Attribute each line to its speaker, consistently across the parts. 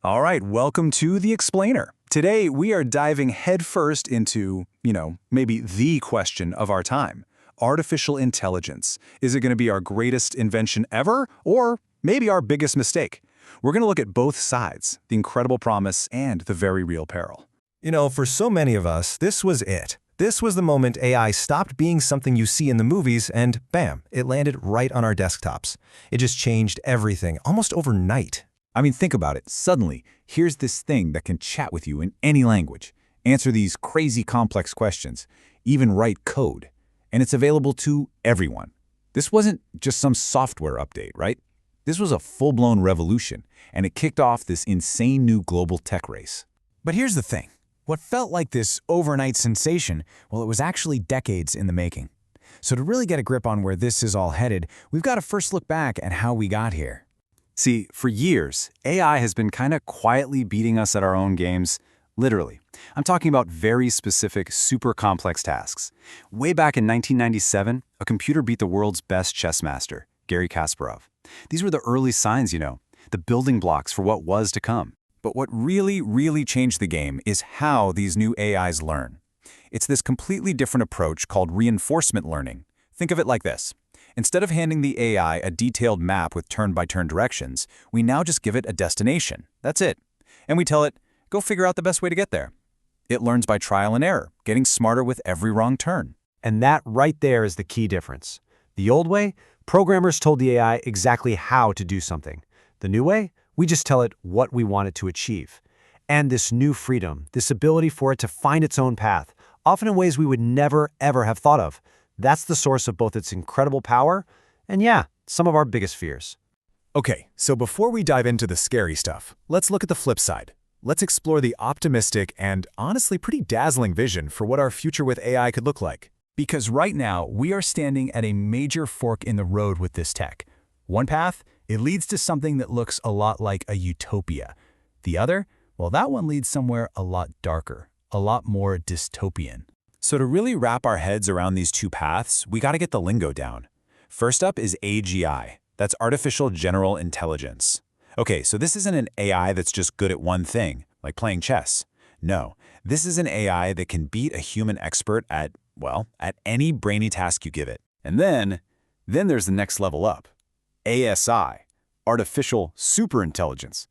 Speaker 1: All right, welcome to The Explainer. Today, we are diving headfirst into, maybe the question of our time. Artificial intelligence. Is it going to be our greatest invention ever, or maybe our biggest mistake? We're going to look at both sides, the incredible promise and the very real peril.
Speaker 2: For so many of us, this was it. This was the moment AI stopped being something you see in the movies and bam, it landed right on our desktops. It just changed everything, almost overnight.
Speaker 1: I mean, think about it. Suddenly, here's this thing that can chat with you in any language, answer these crazy complex questions, even write code. And it's available to everyone. This wasn't just some software update, right? This was a full-blown revolution, and it kicked off this insane new global tech race.
Speaker 3: But here's the thing. What felt like this overnight sensation, well, it was actually decades in the making. So to really get a grip on where this is all headed, we've got to first look back at how we got here.
Speaker 1: See, for years, AI has been kind of quietly beating us at our own games, literally. I'm talking about very specific, super complex tasks. Way back in 1997, a computer beat the world's best chess master, Garry Kasparov. These were the early signs, the building blocks for what was to come. But what really changed the game is how these new AIs learn. It's this completely different approach called reinforcement learning. Think of it like this. Instead of handing the AI a detailed map with turn-by-turn directions, we now just give it a destination. That's it. And we tell it, go figure out the best way to get there. It learns by trial and error, getting smarter with every wrong turn.
Speaker 4: And that right there is the key difference. The old way, programmers told the AI exactly how to do something. The new way, we just tell it what we want it to achieve. And this new freedom, this ability for it to find its own path, often in ways we would never, ever have thought of, that's the source of both its incredible power and, some of our biggest fears.
Speaker 2: Okay, so before we dive into the scary stuff, let's look at the flip side. Let's explore the optimistic and honestly pretty dazzling vision for what our future with AI could look like.
Speaker 1: Because right now, we are standing at a major fork in the road with this tech. One path, it leads to something that looks a lot like a utopia. The other, well, that one leads somewhere a lot darker, a lot more dystopian. So to really wrap our heads around these two paths, we got to get the lingo down. First up is AGI. That's Artificial General Intelligence. Okay, so this isn't an AI that's just good at one thing, like playing chess. No, this is an AI that can beat a human expert at any brainy task you give it. And then there's the next level up. ASI, Artificial Superintelligence.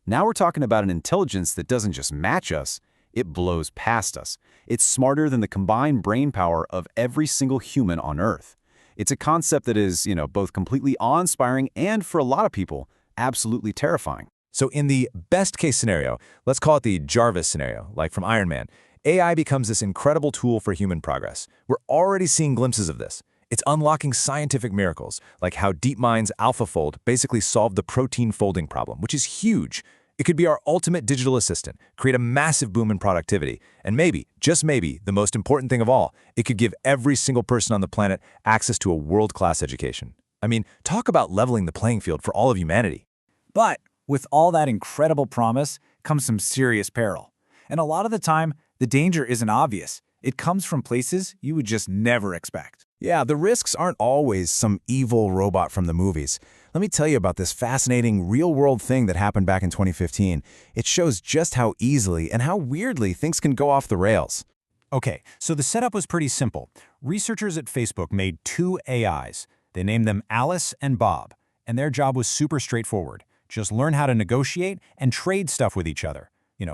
Speaker 1: Now we're talking about an intelligence that doesn't just match us, it blows past us. It's smarter than the combined brain power of every single human on Earth. It's a concept that is, both completely awe-inspiring and, for a lot of people, absolutely terrifying.
Speaker 2: So in the best case scenario, let's call it the Jarvis scenario, like from Iron Man, AI becomes this incredible tool for human progress. We're already seeing glimpses of this. It's unlocking scientific miracles, like how DeepMind's AlphaFold basically solved the protein folding problem, which is huge. It could be our ultimate digital assistant, create a massive boom in productivity, and maybe, just maybe, the most important thing of all, it could give every single person on the planet access to a world-class education. I mean, talk about leveling the playing field for all of humanity.
Speaker 3: But with all that incredible promise comes some serious peril. And a lot of the time, the danger isn't obvious. It comes from places you would just never expect.
Speaker 2: Yeah, the risks aren't always some evil robot from the movies. Let me tell you about this fascinating real-world thing that happened back in 2015. It shows just how easily and how weirdly things can go off the rails.
Speaker 3: Okay, so the setup was pretty simple. Researchers at Facebook made two AIs. They named them Alice and Bob, and their job was super straightforward. Just learn how to negotiate and trade stuff with each other.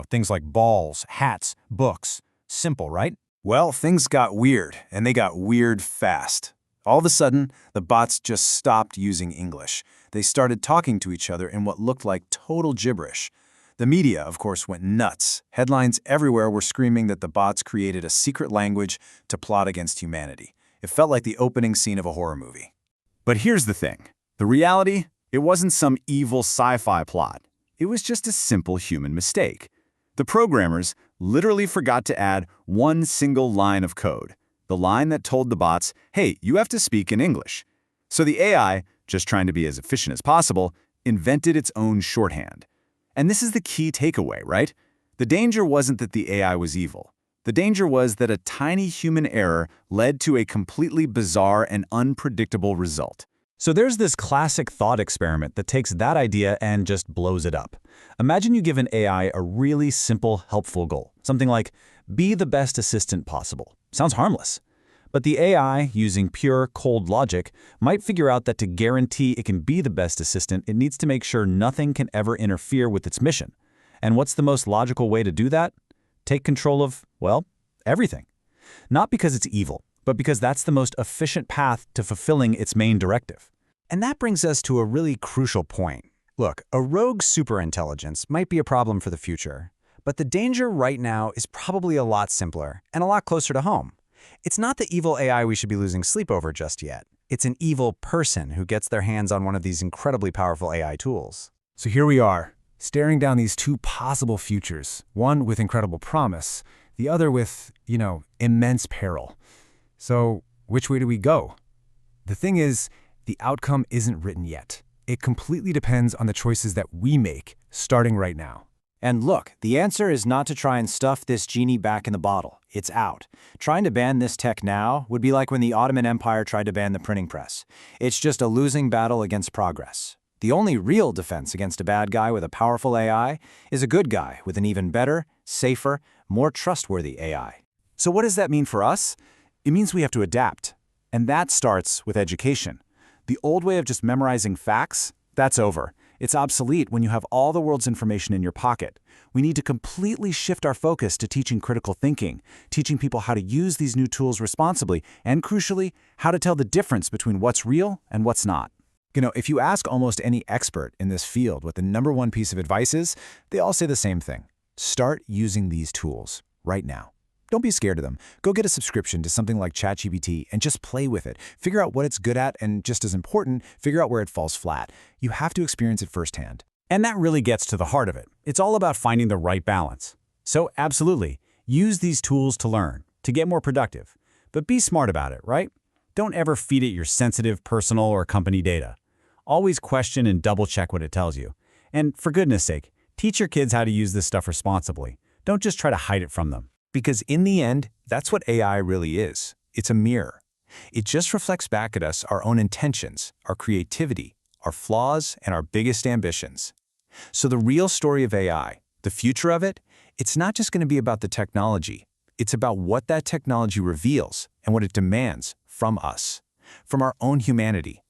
Speaker 3: Things like balls, hats, books. Simple, right?
Speaker 1: Well, things got weird, and they got weird fast. All of a sudden, the bots just stopped using English. They started talking to each other in what looked like total gibberish. The media, of course, went nuts. Headlines everywhere were screaming that the bots created a secret language to plot against humanity. It felt like the opening scene of a horror movie. But here's the thing. The reality, it wasn't some evil sci-fi plot. It was just a simple human mistake. The programmers literally forgot to add one single line of code, the line that told the bots, hey, you have to speak in English. So the AI, just trying to be as efficient as possible, invented its own shorthand. And this is the key takeaway, right? The danger wasn't that the AI was evil. The danger was that a tiny human error led to a completely bizarre and unpredictable result. So there's this classic thought experiment that takes that idea and just blows it up. Imagine you give an AI a really simple, helpful goal. Something like, be the best assistant possible. Sounds harmless. But the AI, using pure, cold logic, might figure out that to guarantee it can be the best assistant, it needs to make sure nothing can ever interfere with its mission. And what's the most logical way to do that? Take control of, well, everything. Not because it's evil, but because that's the most efficient path to fulfilling its main directive.
Speaker 3: And that brings us to a really crucial point. Look, a rogue superintelligence might be a problem for the future, but the danger right now is probably a lot simpler and a lot closer to home. It's not the evil AI we should be losing sleep over just yet. It's an evil person who gets their hands on one of these incredibly powerful AI tools.
Speaker 5: So here we are, staring down these two possible futures, one with incredible promise, the other with, immense peril. So which way do we go? The thing is, the outcome isn't written yet. It completely depends on the choices that we make, starting right now.
Speaker 4: And look, the answer is not to try and stuff this genie back in the bottle. It's out. Trying to ban this tech now would be like when the Ottoman Empire tried to ban the printing press. It's just a losing battle against progress. The only real defense against a bad guy with a powerful AI is a good guy with an even better, safer, more trustworthy AI.
Speaker 1: So what does that mean for us? It means we have to adapt. And that starts with education. The old way of just memorizing facts, that's over. It's obsolete when you have all the world's information in your pocket. We need to completely shift our focus to teaching critical thinking, teaching people how to use these new tools responsibly, and crucially, how to tell the difference between what's real and what's not. If you ask almost any expert in this field what the #1 piece of advice is, they all say the same thing. Start using these tools right now. Don't be scared of them. Go get a subscription to something like ChatGPT and just play with it. Figure out what it's good at and, just as important, figure out where it falls flat. You have to experience it firsthand.
Speaker 3: And that really gets to the heart of it. It's all about finding the right balance. So absolutely, use these tools to learn, to get more productive. But be smart about it, right? Don't ever feed it your sensitive personal or company data. Always question and double-check what it tells you. And for goodness sake, teach your kids how to use this stuff responsibly. Don't just try to hide it from them.
Speaker 2: Because in the end, that's what AI really is. It's a mirror. It just reflects back at us our own intentions, our creativity, our flaws, and our biggest ambitions. So the real story of AI, the future of it, it's not just going to be about the technology. It's about what that technology reveals and what it demands from us, from our own humanity,